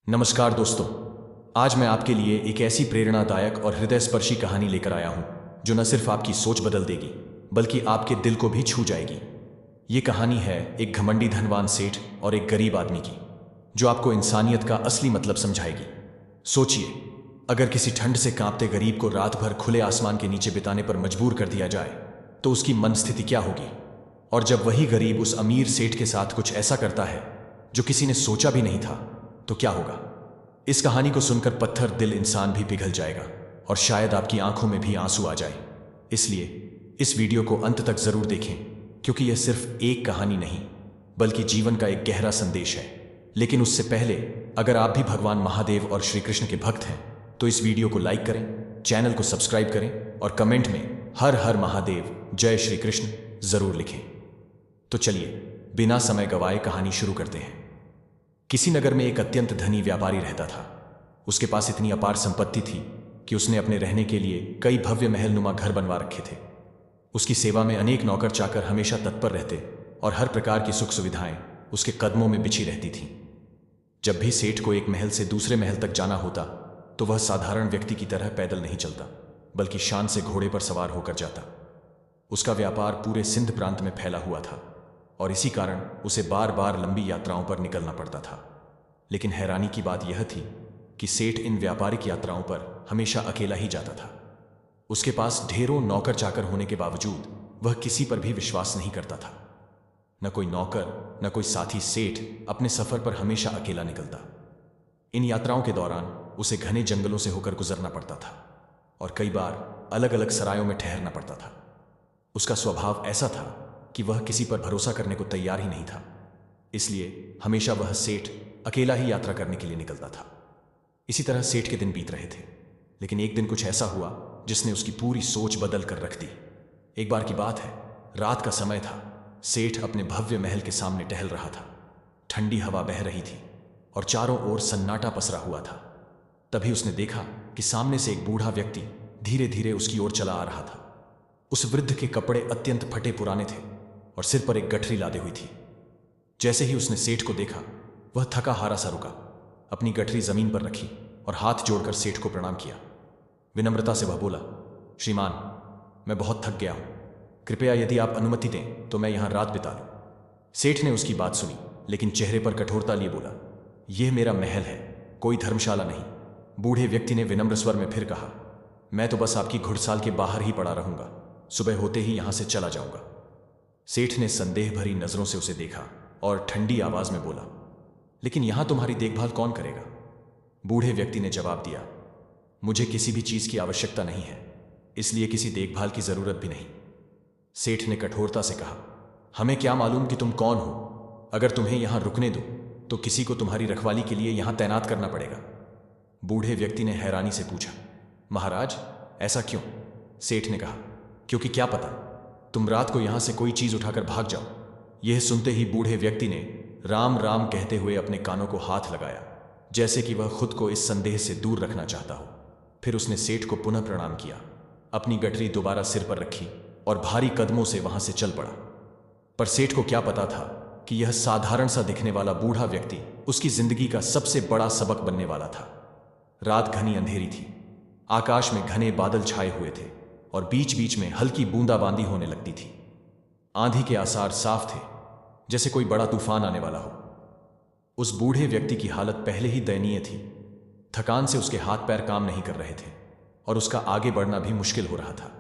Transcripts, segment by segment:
नमस्कार दोस्तों। आज मैं आपके लिए एक ऐसी प्रेरणादायक और हृदयस्पर्शी कहानी लेकर आया हूं जो न सिर्फ आपकी सोच बदल देगी बल्कि आपके दिल को भी छू जाएगी। ये कहानी है एक घमंडी धनवान सेठ और एक गरीब आदमी की, जो आपको इंसानियत का असली मतलब समझाएगी। सोचिए, अगर किसी ठंड से कांपते गरीब को रात भर खुले आसमान के नीचे बिताने पर मजबूर कर दिया जाए तो उसकी मन स्थिति क्या होगी। और जब वही गरीब उस अमीर सेठ के साथ कुछ ऐसा करता है जो किसी ने सोचा भी नहीं था, तो क्या होगा। इस कहानी को सुनकर पत्थर दिल इंसान भी पिघल जाएगा और शायद आपकी आंखों में भी आंसू आ जाए। इसलिए इस वीडियो को अंत तक जरूर देखें, क्योंकि यह सिर्फ एक कहानी नहीं बल्कि जीवन का एक गहरा संदेश है। लेकिन उससे पहले, अगर आप भी भगवान महादेव और श्री कृष्ण के भक्त हैं तो इस वीडियो को लाइक करें, चैनल को सब्सक्राइब करें और कमेंट में हर हर महादेव, जय श्री कृष्ण जरूर लिखें। तो चलिए बिना समय गवाए कहानी शुरू करते हैं। किसी नगर में एक अत्यंत धनी व्यापारी रहता था। उसके पास इतनी अपार संपत्ति थी कि उसने अपने रहने के लिए कई भव्य महलनुमा घर बनवा रखे थे। उसकी सेवा में अनेक नौकर चाकर हमेशा तत्पर रहते और हर प्रकार की सुख सुविधाएं उसके कदमों में बिछी रहती थीं। जब भी सेठ को एक महल से दूसरे महल तक जाना होता तो वह साधारण व्यक्ति की तरह पैदल नहीं चलता, बल्कि शान से घोड़े पर सवार होकर जाता। उसका व्यापार पूरे सिंध प्रांत में फैला हुआ था और इसी कारण उसे बार बार लंबी यात्राओं पर निकलना पड़ता था। लेकिन हैरानी की बात यह थी कि सेठ इन व्यापारिक यात्राओं पर हमेशा अकेला ही जाता था। उसके पास ढेरों नौकर चाकर होने के बावजूद वह किसी पर भी विश्वास नहीं करता था। न कोई नौकर, न कोई साथी। सेठ अपने सफर पर हमेशा अकेला निकलता। इन यात्राओं के दौरान उसे घने जंगलों से होकर गुजरना पड़ता था और कई बार अलग अलग सरायों में ठहरना पड़ता था। उसका स्वभाव ऐसा था कि वह किसी पर भरोसा करने को तैयार ही नहीं था, इसलिए हमेशा वह सेठ अकेला ही यात्रा करने के लिए निकलता था। इसी तरह सेठ के दिन बीत रहे थे, लेकिन एक दिन कुछ ऐसा हुआ जिसने उसकी पूरी सोच बदल कर रख दी। एक बार की बात है, रात का समय था। सेठ अपने भव्य महल के सामने टहल रहा था। ठंडी हवा बह रही थी और चारों ओर सन्नाटा पसरा हुआ था। तभी उसने देखा कि सामने से एक बूढ़ा व्यक्ति धीरे धीरे उसकी ओर चला आ रहा था। उस वृद्ध के कपड़े अत्यंत फटे पुराने थे और सिर पर एक गठरी लादे हुई थी। जैसे ही उसने सेठ को देखा, वह थका हारा सा रुका, अपनी गठरी जमीन पर रखी और हाथ जोड़कर सेठ को प्रणाम किया। विनम्रता से वह बोला, श्रीमान, मैं बहुत थक गया हूं, कृपया यदि आप अनुमति दें तो मैं यहां रात बिता लूं। सेठ ने उसकी बात सुनी, लेकिन चेहरे पर कठोरता लिए बोला, यह मेरा महल है, कोई धर्मशाला नहीं। बूढ़े व्यक्ति ने विनम्र स्वर में फिर कहा, मैं तो बस आपकी घुड़साल के बाहर ही पड़ा रहूंगा, सुबह होते ही यहां से चला जाऊंगा। सेठ ने संदेह भरी नजरों से उसे देखा और ठंडी आवाज में बोला, लेकिन यहां तुम्हारी देखभाल कौन करेगा। बूढ़े व्यक्ति ने जवाब दिया, मुझे किसी भी चीज की आवश्यकता नहीं है, इसलिए किसी देखभाल की जरूरत भी नहीं। सेठ ने कठोरता से कहा, हमें क्या मालूम कि तुम कौन हो। अगर तुम्हें यहां रुकने दो तो किसी को तुम्हारी रखवाली के लिए यहां तैनात करना पड़ेगा। बूढ़े व्यक्ति ने हैरानी से पूछा, महाराज, ऐसा क्यों। सेठ ने कहा, क्योंकि क्या पता तुम रात को यहां से कोई चीज उठाकर भाग जाओ। यह सुनते ही बूढ़े व्यक्ति ने राम राम कहते हुए अपने कानों को हाथ लगाया, जैसे कि वह खुद को इस संदेह से दूर रखना चाहता हो। फिर उसने सेठ को पुनः प्रणाम किया, अपनी गठरी दोबारा सिर पर रखी और भारी कदमों से वहां से चल पड़ा। पर सेठ को क्या पता था कि यह साधारण सा दिखने वाला बूढ़ा व्यक्ति उसकी जिंदगी का सबसे बड़ा सबक बनने वाला था। रात घनी अंधेरी थी, आकाश में घने बादल छाए हुए थे और बीच बीच में हल्की बूंदाबांदी होने लगती थी। आंधी के आसार साफ थे, जैसे कोई बड़ा तूफान आने वाला हो। उस बूढ़े व्यक्ति की हालत पहले ही दयनीय थी। थकान से उसके हाथ पैर काम नहीं कर रहे थे और उसका आगे बढ़ना भी मुश्किल हो रहा था।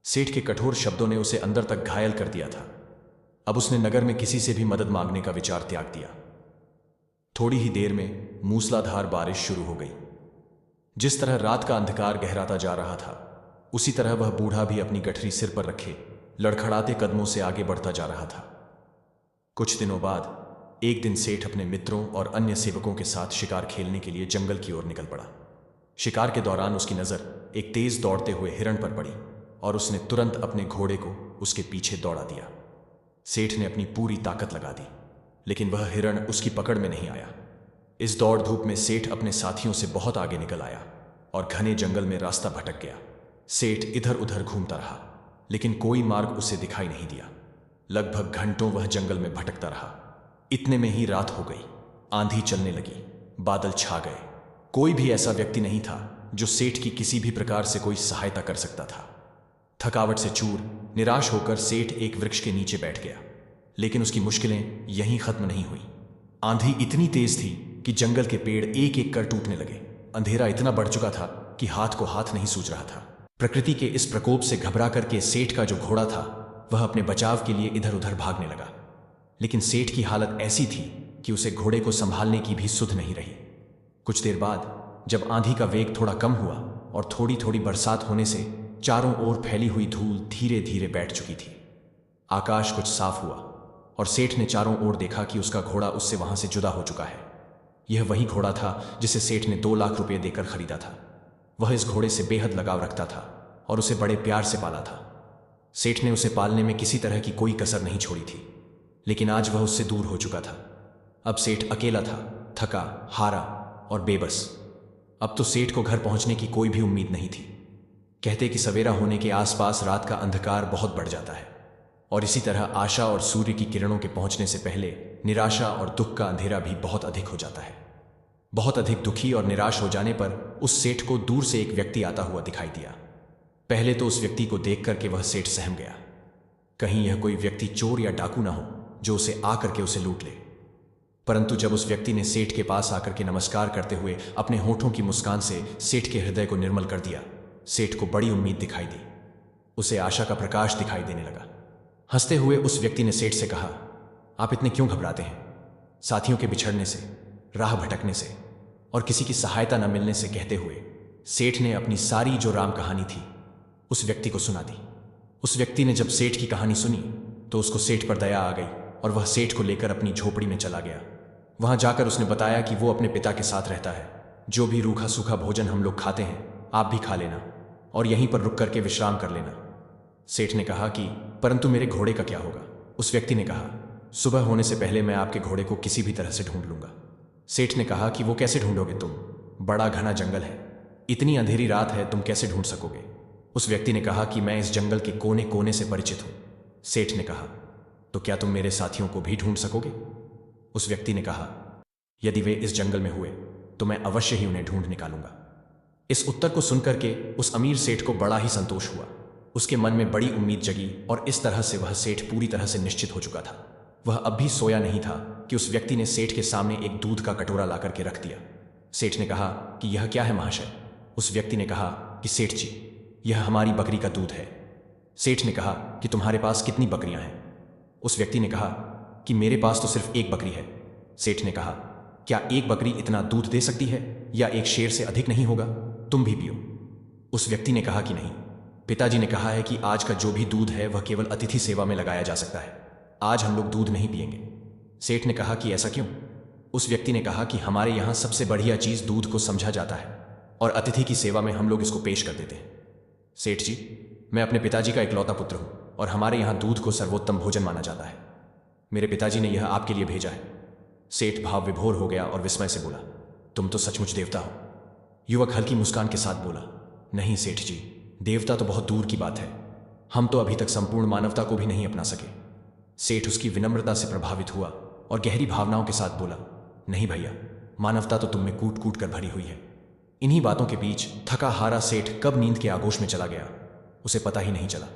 सेठ के कठोर शब्दों ने उसे अंदर तक घायल कर दिया था। अब उसने नगर में किसी से भी मदद मांगने का विचार त्याग दिया। थोड़ी ही देर में मूसलाधार बारिश शुरू हो गई। जिस तरह रात का अंधकार गहराता जा रहा था, उसी तरह वह बूढ़ा भी अपनी गठरी सिर पर रखे लड़खड़ाते कदमों से आगे बढ़ता जा रहा था। कुछ दिनों बाद एक दिन सेठ अपने मित्रों और अन्य सेवकों के साथ शिकार खेलने के लिए जंगल की ओर निकल पड़ा। शिकार के दौरान उसकी नजर एक तेज दौड़ते हुए हिरण पर पड़ी और उसने तुरंत अपने घोड़े को उसके पीछे दौड़ा दिया। सेठ ने अपनी पूरी ताकत लगा दी, लेकिन वह हिरण उसकी पकड़ में नहीं आया। इस दौड़ धूप में सेठ अपने साथियों से बहुत आगे निकल आया और घने जंगल में रास्ता भटक गया। सेठ इधर उधर घूमता रहा, लेकिन कोई मार्ग उसे दिखाई नहीं दिया। लगभग घंटों वह जंगल में भटकता रहा। इतने में ही रात हो गई। आंधी चलने लगी, बादल छा गए। कोई भी ऐसा व्यक्ति नहीं था जो सेठ की किसी भी प्रकार से कोई सहायता कर सकता था। थकावट से चूर, निराश होकर सेठ एक वृक्ष के नीचे बैठ गया। लेकिन उसकी मुश्किलें यहीं खत्म नहीं हुई। आंधी इतनी तेज थी कि जंगल के पेड़ एक एक कर टूटने लगे। अंधेरा इतना बढ़ चुका था कि हाथ को हाथ नहीं सूझ रहा था। प्रकृति के इस प्रकोप से घबरा करके सेठ का जो घोड़ा था वह अपने बचाव के लिए इधर उधर भागने लगा। लेकिन सेठ की हालत ऐसी थी कि उसे घोड़े को संभालने की भी सुध नहीं रही। कुछ देर बाद जब आंधी का वेग थोड़ा कम हुआ और थोड़ी थोड़ी बरसात होने से चारों ओर फैली हुई धूल धीरे धीरे बैठ चुकी थी। आकाश कुछ साफ हुआ और सेठ ने चारों ओर देखा कि उसका घोड़ा उससे वहां से जुदा हो चुका है। यह वही घोड़ा था जिसे सेठ ने 2 लाख रुपये देकर खरीदा था। वह इस घोड़े से बेहद लगाव रखता था और उसे बड़े प्यार से पाला था। सेठ ने उसे पालने में किसी तरह की कोई कसर नहीं छोड़ी थी। लेकिन आज वह उससे दूर हो चुका था। अब सेठ अकेला था, थका, हारा और बेबस। अब तो सेठ को घर पहुंचने की कोई भी उम्मीद नहीं थी। कहते कि सवेरा होने के आसपास रात का अंधकार बहुत बढ़ जाता है और इसी तरह आशा और सूर्य की किरणों के पहुंचने से पहले निराशा और दुख का अंधेरा भी बहुत अधिक हो जाता है। बहुत अधिक दुखी और निराश हो जाने पर उस सेठ को दूर से एक व्यक्ति आता हुआ दिखाई दिया। पहले तो उस व्यक्ति को देख करके वह सेठ सहम गया। कहीं यह कोई व्यक्ति चोर या डाकू ना हो जो उसे आकर के उसे लूट ले। परंतु जब उस व्यक्ति ने सेठ के पास आकर के नमस्कार करते हुए अपने होठों की मुस्कान से सेठ के हृदय को निर्मल कर दिया, सेठ को बड़ी उम्मीद दिखाई दी। उसे आशा का प्रकाश दिखाई देने लगा। हंसते हुए उस व्यक्ति ने सेठ से कहा, आप इतने क्यों घबराते हैं? साथियों के बिछड़ने से, राह भटकने से और किसी की सहायता न मिलने से कहते हुए सेठ ने अपनी सारी जो राम कहानी थी उस व्यक्ति को सुना दी। उस व्यक्ति ने जब सेठ की कहानी सुनी तो उसको सेठ पर दया आ गई और वह सेठ को लेकर अपनी झोपड़ी में चला गया। वहां जाकर उसने बताया कि वो अपने पिता के साथ रहता है। जो भी रूखा सूखा भोजन हम लोग खाते हैं आप भी खा लेना और यहीं पर रुक करके विश्राम कर लेना। सेठ ने कहा कि परंतु मेरे घोड़े का क्या होगा? उस व्यक्ति ने कहा, सुबह होने से पहले मैं आपके घोड़े को किसी भी तरह से ढूंढ लूंगा। सेठ ने कहा कि वो कैसे ढूंढोगे तुम? बड़ा घना जंगल है, इतनी अंधेरी रात है, तुम कैसे ढूंढ सकोगे? उस व्यक्ति ने कहा कि मैं इस जंगल के कोने कोने से परिचित हूं। सेठ ने कहा, तो क्या तुम मेरे साथियों को भी ढूंढ सकोगे? उस व्यक्ति ने कहा, यदि वे इस जंगल में हुए तो मैं अवश्य ही उन्हें ढूंढ निकालूंगा। इस उत्तर को सुनकर के उस अमीर सेठ को बड़ा ही संतोष हुआ। उसके मन में बड़ी उम्मीद जगी और इस तरह से वह सेठ पूरी तरह से निश्चित हो चुका था। वह अब भी सोया नहीं था कि उस व्यक्ति ने सेठ के सामने एक दूध का कटोरा ला करके रख दिया। सेठ ने कहा कि यह क्या है महाशय? उस व्यक्ति ने कहा कि सेठ जी, यह हमारी बकरी का दूध है। सेठ ने कहा कि तुम्हारे पास कितनी बकरियां हैं? उस व्यक्ति ने कहा कि मेरे पास तो सिर्फ एक बकरी है। सेठ ने कहा, क्या एक बकरी इतना दूध दे सकती है या एक शेर से अधिक नहीं होगा? तुम भी पियो। उस व्यक्ति ने कहा कि नहीं, पिताजी ने कहा है कि आज का जो भी दूध है वह केवल अतिथि सेवा में लगाया जा सकता है। आज हम लोग दूध नहीं पिएंगे। सेठ ने कहा कि ऐसा क्यों? उस व्यक्ति ने कहा कि हमारे यहाँ सबसे बढ़िया चीज दूध को समझा जाता है और अतिथि की सेवा में हम लोग इसको पेश कर देते हैं। सेठ जी, मैं अपने पिताजी का इकलौता पुत्र हूं और हमारे यहाँ दूध को सर्वोत्तम भोजन माना जाता है। मेरे पिताजी ने यह आपके लिए भेजा है। सेठ भाव विभोर हो गया और विस्मय से बोला, तुम तो सचमुच देवता हो। युवक हल्की मुस्कान के साथ बोला, नहीं सेठ जी, देवता तो बहुत दूर की बात है। हम तो अभी तक संपूर्ण मानवता को भी नहीं अपना सके। सेठ उसकी विनम्रता से प्रभावित हुआ और गहरी भावनाओं के साथ बोला, नहीं भैया, मानवता तो तुम में कूट कूट कर भरी हुई है। इन्हीं बातों के बीच थका हारा सेठ कब नींद के आगोश में चला गया उसे पता ही नहीं चला।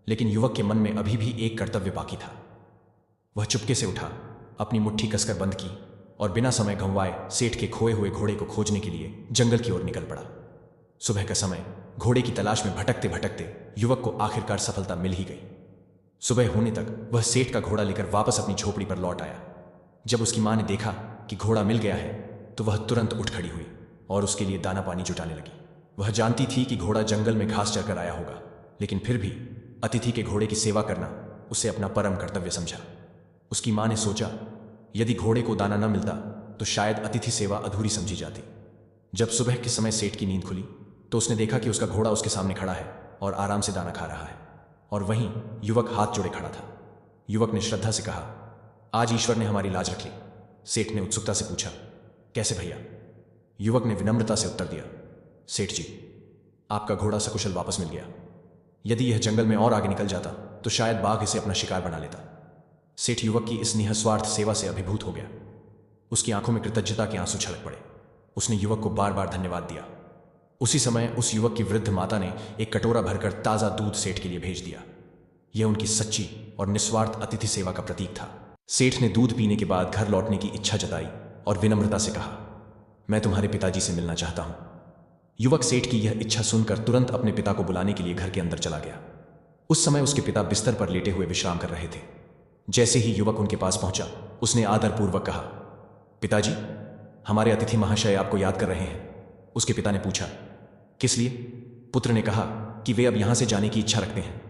लेकिन युवक के मन में अभी भी एक कर्तव्य बाकी था। वह चुपके से उठा, अपनी मुट्ठी कसकर बंद की और बिना समय गंवाए सेठ के खोए हुए घोड़े को खोजने के लिए जंगल की ओर निकल पड़ा। सुबह का समय, घोड़े की तलाश में भटकते भटकते युवक को आखिरकार सफलता मिल ही गई। सुबह होने तक वह सेठ का घोड़ा लेकर वापस अपनी झोपड़ी पर लौट आया। जब उसकी मां ने देखा कि घोड़ा मिल गया है तो वह तुरंत उठ खड़ी हुई और उसके लिए दाना पानी जुटाने लगी। वह जानती थी कि घोड़ा जंगल में घास चरकर आया होगा, लेकिन फिर भी अतिथि के घोड़े की सेवा करना उसे अपना परम कर्तव्य समझा। उसकी मां ने सोचा, यदि घोड़े को दाना न मिलता तो शायद अतिथि सेवा अधूरी समझी जाती। जब सुबह के समय सेठ की नींद खुली तो उसने देखा कि उसका घोड़ा उसके सामने खड़ा है और आराम से दाना खा रहा है और वहीं युवक हाथ जोड़े खड़ा था। युवक ने श्रद्धा से कहा, आज ईश्वर ने हमारी लाज रख ली। सेठ ने उत्सुकता से पूछा, कैसे भैया? युवक ने विनम्रता से उत्तर दिया, सेठ जी, आपका घोड़ा सकुशल वापस मिल गया। यदि यह जंगल में और आगे निकल जाता तो शायद बाघ इसे अपना शिकार बना लेता। सेठ युवक की इस निःस्वार्थ सेवा से अभिभूत हो गया। उसकी आंखों में कृतज्ञता के आंसू छलक पड़े। उसने युवक को बार बार धन्यवाद दिया। उसी समय उस युवक की वृद्ध माता ने एक कटोरा भरकर ताज़ा दूध सेठ के लिए भेज दिया। यह उनकी सच्ची और निस्वार्थ अतिथि सेवा का प्रतीक था। सेठ ने दूध पीने के बाद घर लौटने की इच्छा जताई और विनम्रता से कहा, मैं तुम्हारे पिताजी से मिलना चाहता हूं। युवक सेठ की यह इच्छा सुनकर तुरंत अपने पिता को बुलाने के लिए घर के अंदर चला गया। उस समय उसके पिता बिस्तर पर लेटे हुए विश्राम कर रहे थे। जैसे ही युवक उनके पास पहुंचा, उसने आदरपूर्वक कहा, पिताजी, हमारे अतिथि महाशय आपको याद कर रहे हैं। उसके पिता ने पूछा, किस लिए? पुत्र ने कहा कि वे अब यहां से जाने की इच्छा रखते हैं।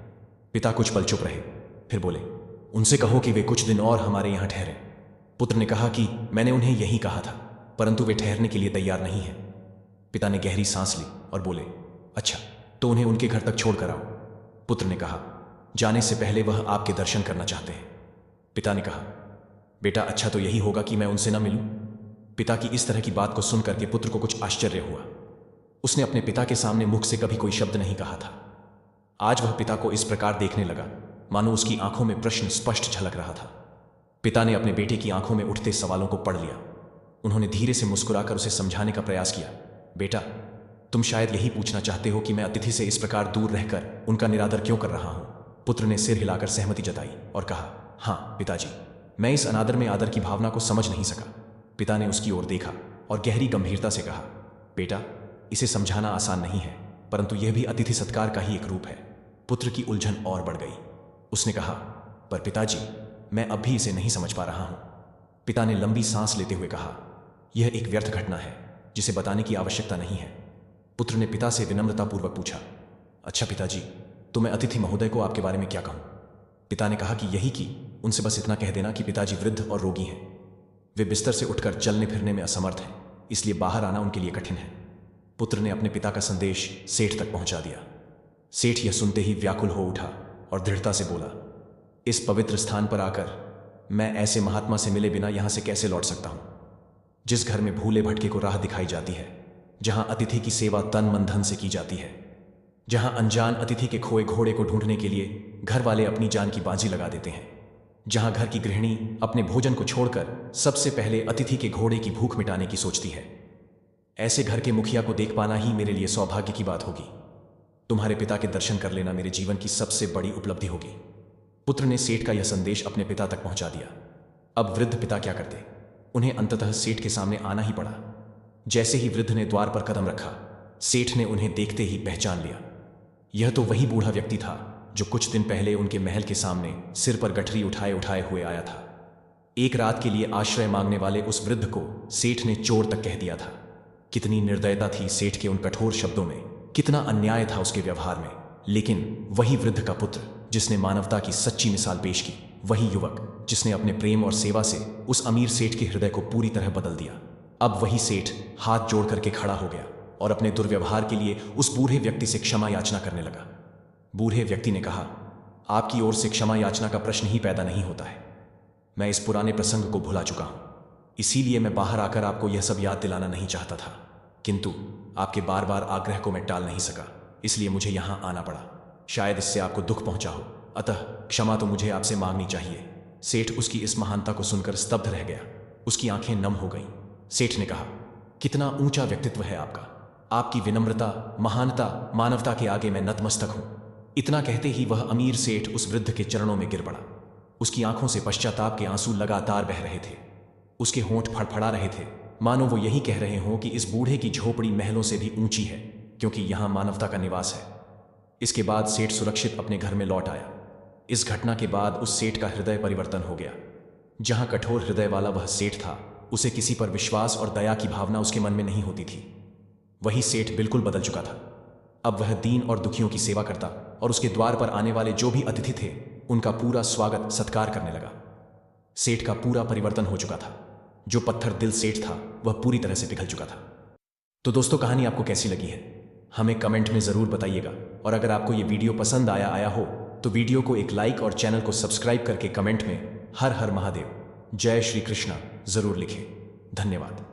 पिता कुछ पल चुप रहे, फिर बोले, उनसे कहो कि वे कुछ दिन और हमारे यहां ठहरें। पुत्र ने कहा कि मैंने उन्हें यही कहा था, परंतु वे ठहरने के लिए तैयार नहीं हैं। पिता ने गहरी सांस ली और बोले, अच्छा, तो उन्हें उनके घर तक छोड़कर आओ। पुत्र ने कहा, जाने से पहले वह आपके दर्शन करना चाहते हैं। पिता ने कहा, बेटा, अच्छा तो यही होगा कि मैं उनसे न मिलूं। पिता की इस तरह की बात को सुनकर के पुत्र को कुछ आश्चर्य हुआ। उसने अपने पिता के सामने मुख से कभी कोई शब्द नहीं कहा था। आज वह पिता को इस प्रकार देखने लगा मानो उसकी आंखों में प्रश्न स्पष्ट झलक रहा था। पिता ने अपने बेटे की आंखों में उठते सवालों को पढ़ लिया। उन्होंने धीरे से मुस्कुराकर उसे समझाने का प्रयास किया, बेटा, तुम शायद यही पूछना चाहते हो कि मैं अतिथि से इस प्रकार दूर रहकर उनका निरादर क्यों कर रहा हूं। पुत्र ने सिर हिलाकर सहमति जताई और कहा, हाँ पिताजी, मैं इस अनादर में आदर की भावना को समझ नहीं सका। पिता ने उसकी ओर देखा और गहरी गंभीरता से कहा, बेटा, इसे समझाना आसान नहीं है, परंतु यह भी अतिथि सत्कार का ही एक रूप है। पुत्र की उलझन और बढ़ गई। उसने कहा, पर पिताजी, मैं अब भी इसे नहीं समझ पा रहा हूं। पिता ने लंबी सांस लेते हुए कहा, यह एक व्यर्थ घटना है जिसे बताने की आवश्यकता नहीं है। पुत्र ने पिता से विनम्रतापूर्वक पूछा, अच्छा पिताजी, तो मैं अतिथि महोदय को आपके बारे में क्या कहूं? पिता ने कहा कि यही कि उनसे बस इतना कह देना कि पिताजी वृद्ध और रोगी हैं। वे बिस्तर से उठकर चलने फिरने में असमर्थ हैं, इसलिए बाहर आना उनके लिए कठिन है। पुत्र ने अपने पिता का संदेश सेठ तक पहुंचा दिया। सेठ यह सुनते ही व्याकुल हो उठा और दृढ़ता से बोला, इस पवित्र स्थान पर आकर मैं ऐसे महात्मा से मिले बिना यहां से कैसे लौट सकता हूं? जिस घर में भूले भटके को राह दिखाई जाती है, जहां अतिथि की सेवा तन मन धन से की जाती है, जहां अनजान अतिथि के खोए घोड़े को ढूंढने के लिए घर वाले अपनी जान की बाजी लगा देते हैं, जहां घर की गृहिणी अपने भोजन को छोड़कर सबसे पहले अतिथि के घोड़े की भूख मिटाने की सोचती है, ऐसे घर के मुखिया को देख पाना ही मेरे लिए सौभाग्य की बात होगी। तुम्हारे पिता के दर्शन कर लेना मेरे जीवन की सबसे बड़ी उपलब्धि होगी। पुत्र ने सेठ का यह संदेश अपने पिता तक पहुंचा दिया। अब वृद्ध पिता क्या करते? उन्हें अंततः सेठ के सामने आना ही पड़ा। जैसे ही वृद्ध ने द्वार पर कदम रखा, सेठ ने उन्हें देखते ही पहचान लिया। यह तो वही बूढ़ा व्यक्ति था जो कुछ दिन पहले उनके महल के सामने सिर पर गठरी उठाए उठाए हुए आया था। एक रात के लिए आश्रय मांगने वाले उस वृद्ध को सेठ ने चोर तक कह दिया था। कितनी निर्दयता थी सेठ के उन कठोर शब्दों में, कितना अन्याय था उसके व्यवहार में। लेकिन वही वृद्ध का पुत्र जिसने मानवता की सच्ची मिसाल पेश की, वही युवक जिसने अपने प्रेम और सेवा से उस अमीर सेठ के हृदय को पूरी तरह बदल दिया, अब वही सेठ हाथ जोड़ करके खड़ा हो गया और अपने दुर्व्यवहार के लिए उस बूढ़े व्यक्ति से क्षमा याचना करने लगा। बूढ़े व्यक्ति ने कहा, आपकी ओर से क्षमा याचना का प्रश्न ही पैदा नहीं होता है। मैं इस पुराने प्रसंग को भुला चुका हूं, इसीलिए मैं बाहर आकर आपको यह सब याद दिलाना नहीं चाहता था, किंतु आपके बार बार आग्रह को मैं टाल नहीं सका, इसलिए मुझे यहां आना पड़ा। शायद इससे आपको दुख पहुंचा हो, अतः क्षमा तो मुझे आपसे मांगनी चाहिए। सेठ उसकी इस महानता को सुनकर स्तब्ध रह गया। उसकी आंखें नम हो गईं। सेठ ने कहा, कितना ऊंचा व्यक्तित्व है आपका। आपकी विनम्रता, महानता, मानवता के आगे मैं नतमस्तक हूं। इतना कहते ही वह अमीर सेठ उस वृद्ध के चरणों में गिर पड़ा। उसकी आंखों से पश्चाताप के आंसू लगातार बह रहे थे। उसके होंठ फड़फड़ा रहे थे, मानो वो यही कह रहे हों कि इस बूढ़े की झोपड़ी महलों से भी ऊंची है, क्योंकि यहां मानवता का निवास है। इसके बाद सेठ सुरक्षित अपने घर में लौट आया। इस घटना के बाद उस सेठ का हृदय परिवर्तन हो गया। जहां कठोर हृदय वाला वह सेठ था, उसे किसी पर विश्वास और दया की भावना उसके मन में नहीं होती थी। वही सेठ बिल्कुल बदल चुका था। अब वह दीन और दुखियों की सेवा करता और उसके द्वार पर आने वाले जो भी अतिथि थे, उनका पूरा स्वागत सत्कार करने लगा। सेठ का पूरा परिवर्तन हो चुका था। जो पत्थर दिल सेठ था, वह पूरी तरह से पिघल चुका था। तो दोस्तों, कहानी आपको कैसी लगी है, हमें कमेंट में ज़रूर बताइएगा। और अगर आपको ये वीडियो पसंद आया हो तो वीडियो को एक लाइक और चैनल को सब्सक्राइब करके कमेंट में हर हर महादेव, जय श्री कृष्णा ज़रूर लिखें। धन्यवाद।